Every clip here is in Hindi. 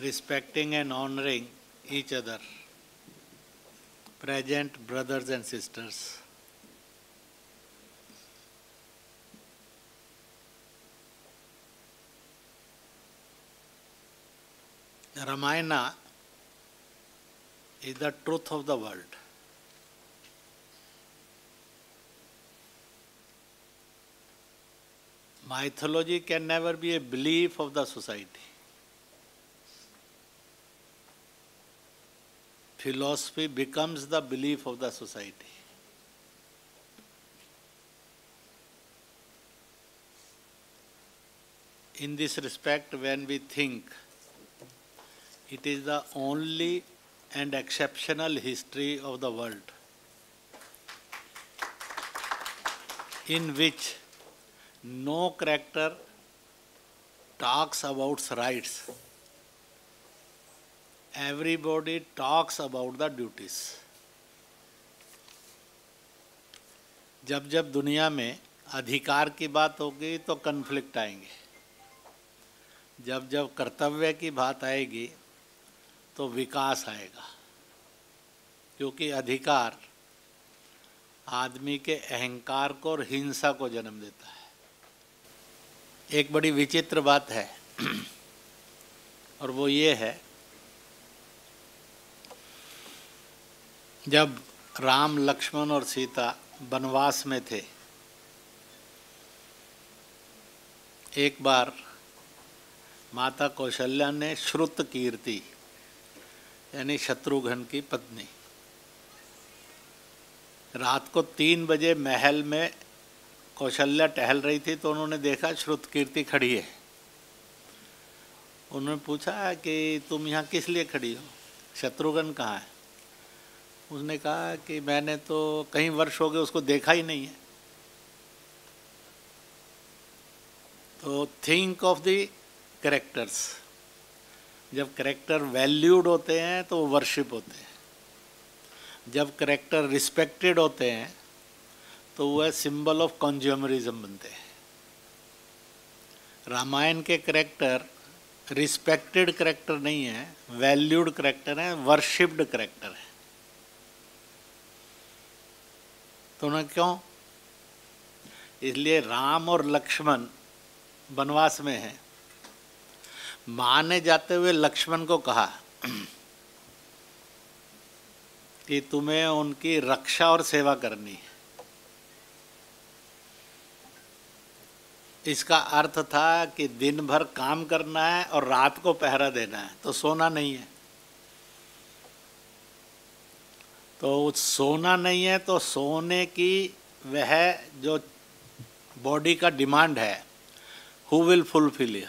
respecting and honoring each other, present brothers and sisters. Ramayana is the truth of the world. Mythology can never be a belief of the society. Philosophy becomes the belief of the society. In this respect, when we think it is the only and exceptional history of the world in which no character talks about rights, everybody talks about the duties. जब जब दुनिया में अधिकार की बात होगी तो कन्फ्लिक्ट आएंगे, जब जब कर्तव्य की बात आएगी तो विकास आएगा, क्योंकि अधिकार आदमी के अहंकार को और हिंसा को जन्म देता है। एक बड़ी विचित्र बात है और वो ये है, जब राम, लक्ष्मण और सीता वनवास में थे, एक बार माता कौशल्या ने श्रुत कीर्ति यानी शत्रुघ्न की पत्नी, रात को 3 बजे महल में कौशल्या टहल रही थी तो उन्होंने देखा श्रुत कीर्ति खड़ी है। उन्होंने पूछा कि तुम यहाँ किस लिए खड़ी हो, शत्रुघ्न कहाँ है? उसने कहा कि मैंने तो कई वर्ष हो गए उसको देखा ही नहीं है। तो थिंक ऑफ द कैरेक्टर्स, जब कैरेक्टर वैल्यूड होते हैं तो वो वर्शिप होते हैं, जब कैरेक्टर रिस्पेक्टेड होते हैं तो वह सिंबल ऑफ कंज्यूमरिज्म बनते हैं। रामायण के कैरेक्टर रिस्पेक्टेड कैरेक्टर नहीं है, वैल्यूड कैरेक्टर है, वर्शिप्ड कैरेक्टर है। तो ना क्यों? इसलिए राम और लक्ष्मण वनवास में हैं। माँ ने जाते हुए लक्ष्मण को कहा कि तुम्हें उनकी रक्षा और सेवा करनी है। इसका अर्थ था कि दिन भर काम करना है और रात को पहरा देना है, तो सोना नहीं है। तो सोना नहीं है तो सोने की वह जो बॉडी का डिमांड है, हु विल फुलफिल इट?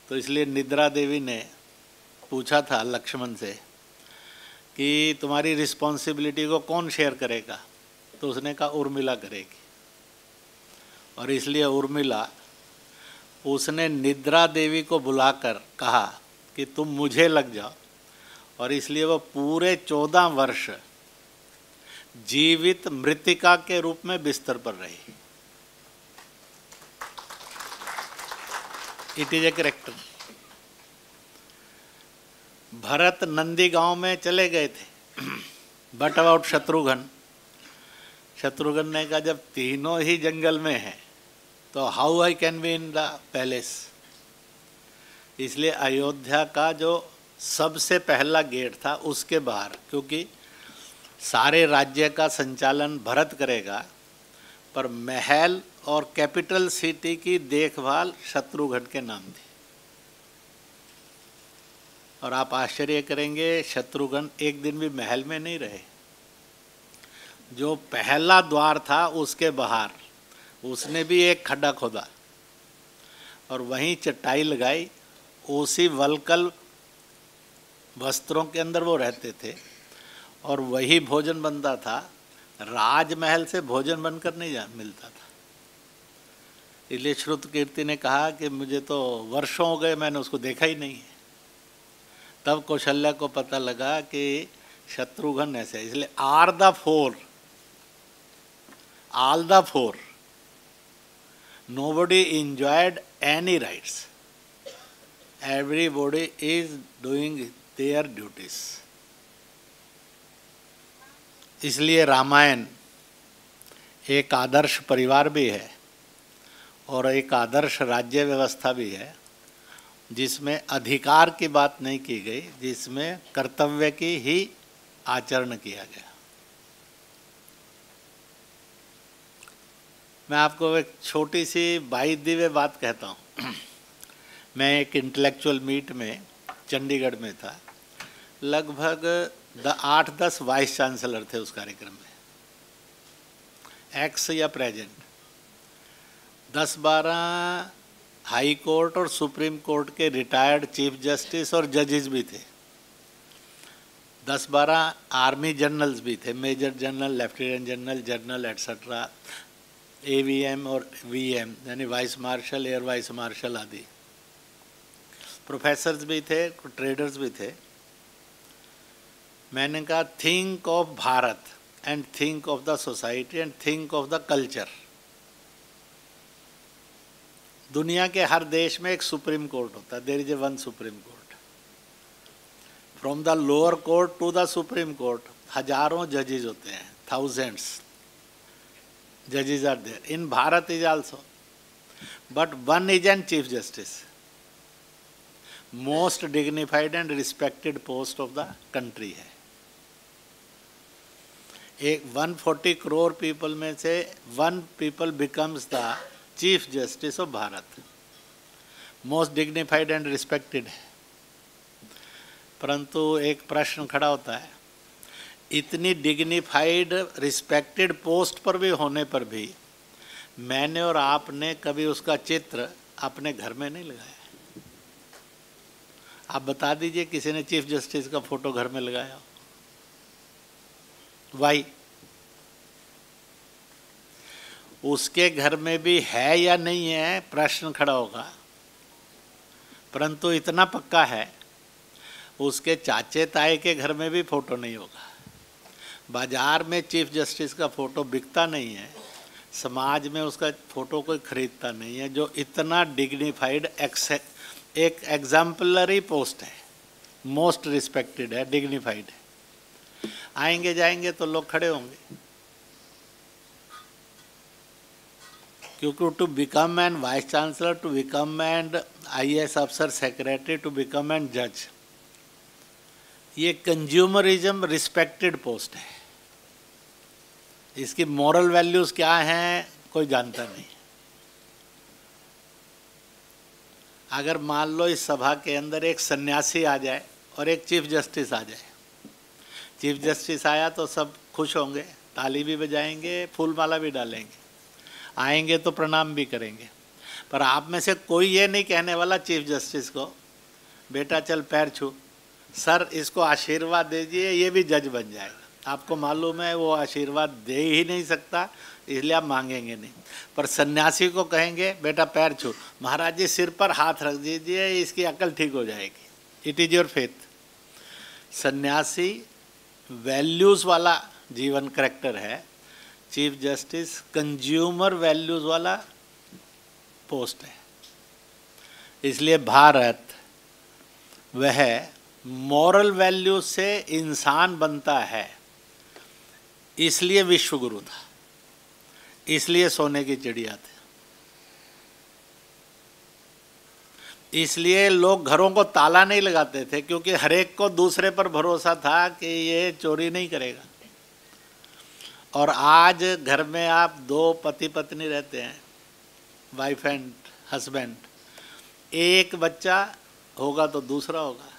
तो इसलिए निद्रा देवी ने पूछा था लक्ष्मण से कि तुम्हारी रिस्पॉन्सिबिलिटी को कौन शेयर करेगा? तो उसने कहा उर्मिला करेगी। और इसलिए उर्मिला, उसने निद्रा देवी को बुलाकर कहा कि तुम मुझे लग जाओ, और इसलिए वो पूरे 14 वर्ष जीवित मृतिका के रूप में बिस्तर पर रही। It is a character. Bharat Nandi गांव में चले गए थे, बट अबाउट शत्रुघ्न, शत्रुघ्न ने कहा जब तीनों ही जंगल में हैं तो how I can be in the palace. इसलिए अयोध्या का जो सबसे पहला गेट था उसके बाहर, क्योंकि सारे राज्य का संचालन भरत करेगा, पर महल और कैपिटल सिटी की देखभाल शत्रुघ्न के नाम थी। और आप आश्चर्य करेंगे, शत्रुघ्न एक दिन भी महल में नहीं रहे। जो पहला द्वार था उसके बाहर उसने भी एक खड्डा खोदा और वहीं चटाई लगाई, उसी वलकल वस्त्रों के अंदर वो रहते थे और वही भोजन बनता था। राजमहल से भोजन बनकर नहीं मिलता था। इसलिए श्रुत कीर्ति ने कहा कि मुझे तो वर्षों हो गए, मैंने उसको देखा ही नहीं है। तब कौशल्या को पता लगा कि शत्रुघ्न ऐसे। इसलिए are the four, all the four, nobody enjoyed any rights, everybody is doing their duties. इसलिए रामायण एक आदर्श परिवार भी है और एक आदर्श राज्य व्यवस्था भी है, जिसमें अधिकार की बात नहीं की गई, जिसमें कर्तव्य की ही आचरण किया गया। मैं आपको एक छोटी सी बाई बात कहता हूँ। मैं एक इंटेलेक्चुअल मीट में चंडीगढ़ में था, लगभग 8-10 वाइस चांसलर थे उस कार्यक्रम में, एक्स या प्रेजेंट, 10-12 हाई कोर्ट और सुप्रीम कोर्ट के रिटायर्ड चीफ जस्टिस और जजेस भी थे, 10-12 आर्मी जनरल्स भी थे, major general, lieutenant general, general etcetera, AVM और वीएम यानी vice marshal, air vice marshal आदि, प्रोफेसर्स भी थे, ट्रेडर्स भी थे। मैंने कहा think of Bharat and think of the society and think of the culture. दुनिया के हर देश में एक सुप्रीम कोर्ट होता है, there is a one supreme court. From the lower court to the supreme court हजारों जजेस होते हैं, थाउजेंड्स जजेस are there. In Bharat is also, but one is an chief justice, most dignified and respected post of the country है। एक 140 करोड़ पीपल में से 1 people becomes the chief justice of Bharat, most dignified and respected है। परंतु एक प्रश्न खड़ा होता है, इतनी डिग्निफाइड रिस्पेक्टेड पोस्ट पर भी होने पर भी मैंने और आपने कभी उसका चित्र अपने घर में नहीं लगाया। आप बता दीजिए किसी ने चीफ जस्टिस का फोटो घर में लगाया हो? वाई? उसके घर में भी है या नहीं है प्रश्न खड़ा होगा, परंतु इतना पक्का है उसके चाचे ताए के घर में भी फोटो नहीं होगा। बाजार में चीफ जस्टिस का फोटो बिकता नहीं है, समाज में उसका फोटो कोई खरीदता नहीं है, जो इतना डिग्निफाइड एक एग्जाम्पलरी पोस्ट है, मोस्ट रिस्पेक्टेड है, डिग्निफाइड है। आएंगे जाएंगे तो लोग खड़े होंगे, क्योंकि to become an vice chancellor, to become an IAS अफसर, सेक्रेटरी, टू बिकम एन जज, ये कंज्यूमरिज्म रिस्पेक्टेड पोस्ट है। इसकी मॉरल वैल्यूज क्या हैं कोई जानता नहीं। अगर मान लो इस सभा के अंदर एक सन्यासी आ जाए और एक चीफ जस्टिस आ जाए, चीफ जस्टिस आया तो सब खुश होंगे, ताली भी बजाएंगे, फूल माला भी डालेंगे, आएंगे तो प्रणाम भी करेंगे। पर आप में से कोई ये नहीं कहने वाला चीफ जस्टिस को, बेटा चल पैर छू, सर इसको आशीर्वाद दीजिए, ये भी जज बन जाएगा। आपको मालूम है वो आशीर्वाद दे ही नहीं सकता, इसलिए आप मांगेंगे नहीं। पर सन्यासी को कहेंगे बेटा पैर छू, महाराज जी सिर पर हाथ रख दीजिए, इसकी अकल ठीक हो जाएगी। It is your faith. सन्यासी वैल्यूज़ वाला जीवन करेक्टर है, चीफ जस्टिस कंज्यूमर वैल्यूज़ वाला पोस्ट है। इसलिए भारत वह मॉरल वैल्यू से इंसान बनता है, इसलिए विश्वगुरु था, इसलिए सोने की चिड़िया थे, इसलिए लोग घरों को ताला नहीं लगाते थे, क्योंकि हर एक को दूसरे पर भरोसा था कि ये चोरी नहीं करेगा। और आज घर में आप 2 पति पत्नी रहते हैं, वाइफ एंड हस्बैंड, एक बच्चा होगा तो दूसरा होगा,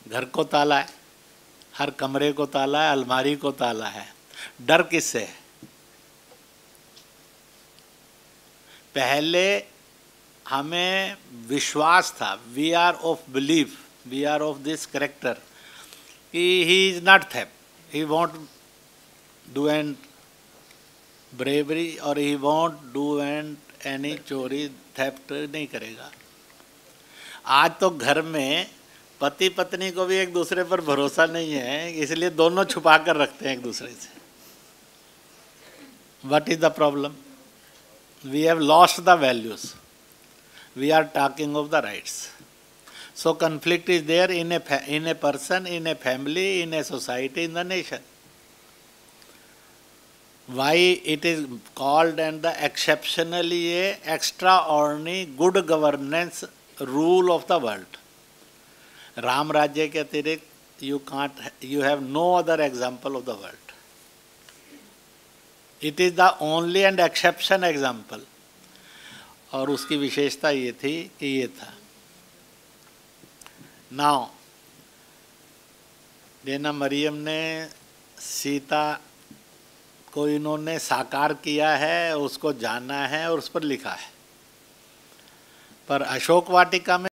घर को ताला है, हर कमरे को ताला है, अलमारी को ताला है। डर किससे है? पहले हमें विश्वास था, we are of belief, we are of this character कि he is not theft, he won't do and bravery और he won't do and any चोरी, थेफ्ट नहीं करेगा। आज तो घर में पति पत्नी को भी एक दूसरे पर भरोसा नहीं है, इसलिए दोनों छुपा कर रखते हैं एक दूसरे से। What is the problem? We have lost the values, we are talking of the rights. So conflict is there in a person, in a family, in a society, in the nation. Why it is called and the exceptionally a extraordinary good governance rule of the world. Ram राज्य के अतिरिक्त you have no other example of the world. It is the only and exception example. और उसकी विशेषता ये थी कि ये था. Now, देना मरियम ने सीता को इन्होंने साकार किया है, उसको जाना है और उस पर लिखा है, पर अशोक वाटिका में